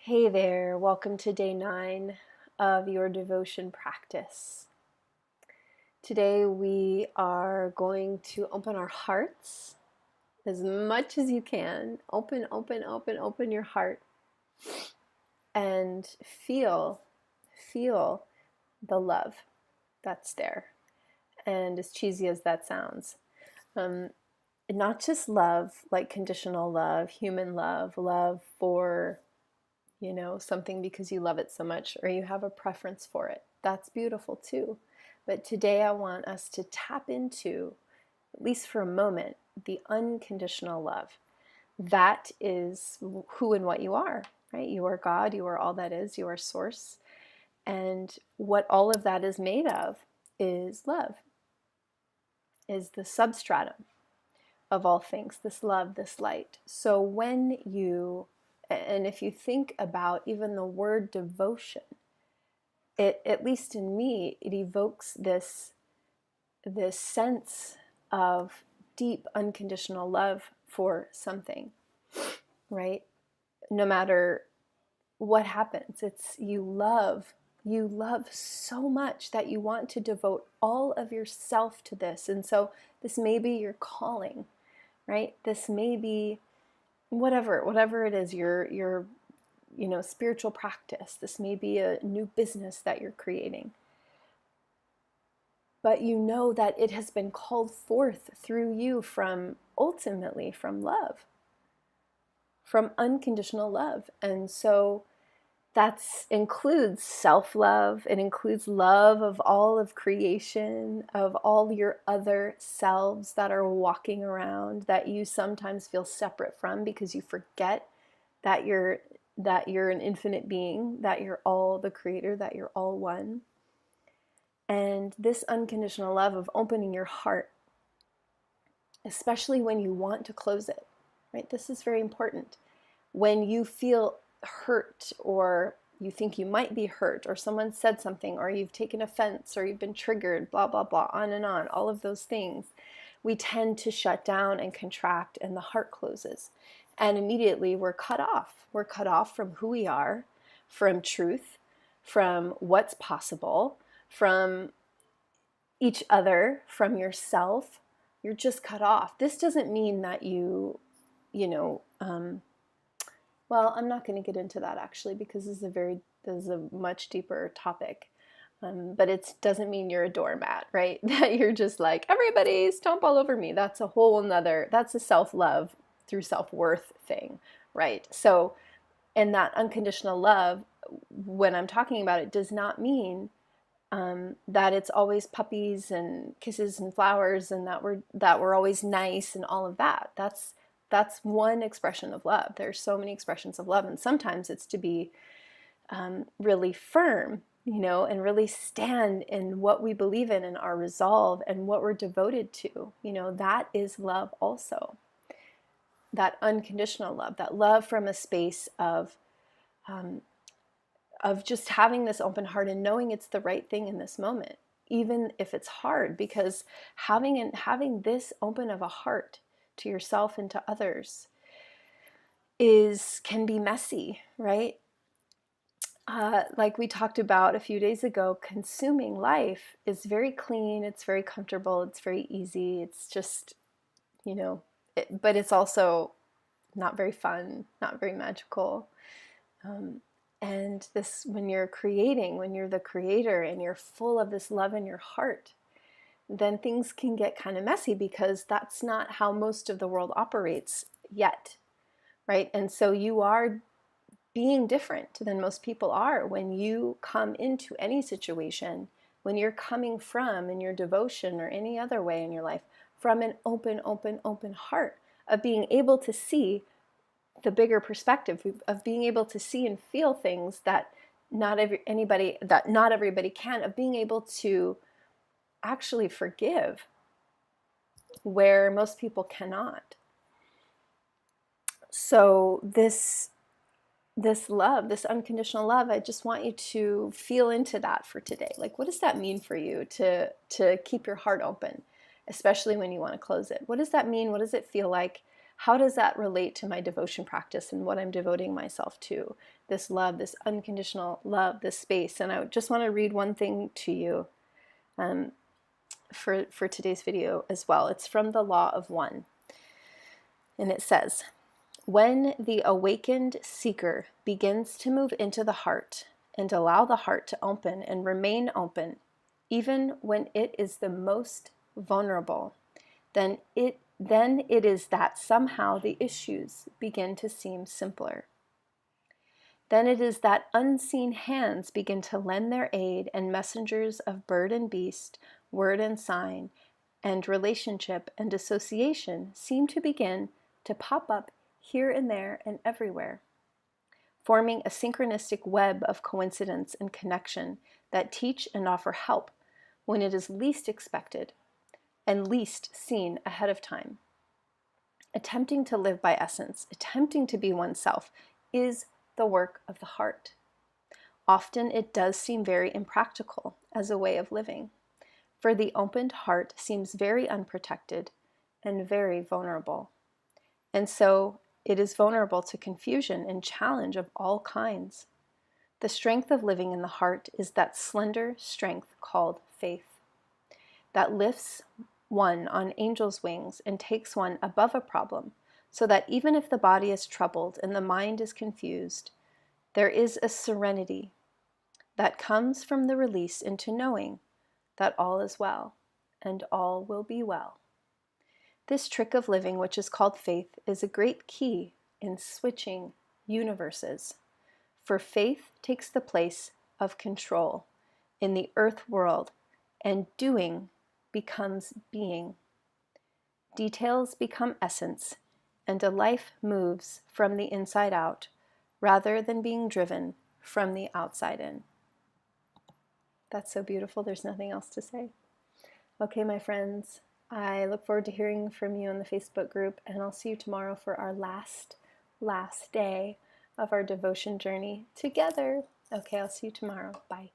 Hey there, welcome to day 9 of your devotion practice. Today we are going to open our hearts as much as you can. Open your heart and feel the love that's there. And as cheesy as that sounds, um, not just love, like conditional love, human love, love for something because you love it so much or you have a preference for it. That's beautiful too. But today I want us to tap into, at least for a moment, the unconditional love. That is who and what you are, right? You are God, you are all that is, you are source. And what all of that is made of is love, is the substratum of all things, this love, this light. So and if you think about even the word devotion, at least in me, it evokes this sense of deep unconditional love for something, right? No matter what happens, it's you love so much that you want to devote all of yourself to this. And so this may be your calling, right? This may be whatever it is, your spiritual practice. This may be a new business that you're creating. But you know that it has been called forth through you ultimately from love, from unconditional love. And so that includes self-love. It includes love of all of creation, of all your other selves that are walking around that you sometimes feel separate from because you forget that you're an infinite being, that you're all the creator, that you're all one. And this unconditional love of opening your heart, especially when you want to close it, right? This is very important. When you feel hurt or you think you might be hurt or someone said something or you've taken offense or you've been triggered, blah, blah, blah, on and on, all of those things, we tend to shut down and contract and the heart closes. And immediately we're cut off. We're cut off from who we are, from truth, from what's possible, from each other, from yourself. You're just cut off. This doesn't mean that well, I'm not going to get into that actually because this is a much deeper topic. But it doesn't mean you're a doormat, right? That you're just like, everybody stomp all over me. That's a self-love through self-worth thing, right? So, and that unconditional love, when I'm talking about it, does not mean that it's always puppies and kisses and flowers and that we're always nice and all of that. That's one expression of love. There's so many expressions of love, and sometimes it's to be really firm, and really stand in what we believe in and our resolve and what we're devoted to. That is love also. That unconditional love, that love from a space of just having this open heart and knowing it's the right thing in this moment, even if it's hard, because having this open of a heart to yourself and to others can be messy, right? Like we talked about a few days ago, consuming life is very clean, it's very comfortable, it's very easy, it's just, but it's also not very fun, not very magical. And this, when you're the creator and you're full of this love in your heart, then things can get kind of messy because that's not how most of the world operates yet, right? And so you are being different than most people are when you come into any situation, when you're coming from in your devotion or any other way in your life, from an open heart of being able to see the bigger perspective, of being able to see and feel things that not everybody can, of being able to actually forgive where most people cannot. So this love, this unconditional love, I just want you to feel into that for today. Like, what does that mean for you to keep your heart open, especially when you want to close it? What does that mean? What does it feel like? how does that relate to my devotion practice and what I'm devoting myself to? This love, this unconditional love, this space. And I just want to read one thing to you for today's video as well. It's from the Law of One. And it says, when the awakened seeker begins to move into the heart and allow the heart to open and remain open, even when it is the most vulnerable, then it is that somehow the issues begin to seem simpler. Then it is that unseen hands begin to lend their aid, and messengers of bird and beast, word and sign, and relationship and association seem to begin to pop up here and there and everywhere, forming a synchronistic web of coincidence and connection that teach and offer help when it is least expected and least seen ahead of time. Attempting to live by essence, attempting to be oneself, is the work of the heart. Often it does seem very impractical as a way of living, for the opened heart seems very unprotected and very vulnerable. And so it is vulnerable to confusion and challenge of all kinds. The strength of living in the heart is that slender strength called faith, that lifts one on angel's wings and takes one above a problem, so that even if the body is troubled and the mind is confused, there is a serenity that comes from the release into knowing that all is well and all will be well. This trick of living, which is called faith, is a great key in switching universes, for faith takes the place of control in the earth world, and doing becomes being. Details become essence, and a life moves from the inside out rather than being driven from the outside in. That's so beautiful, there's nothing else to say. Okay, my friends, I look forward to hearing from you in the Facebook group, and I'll see you tomorrow for our last day of our devotion journey together. Okay, I'll see you tomorrow. Bye.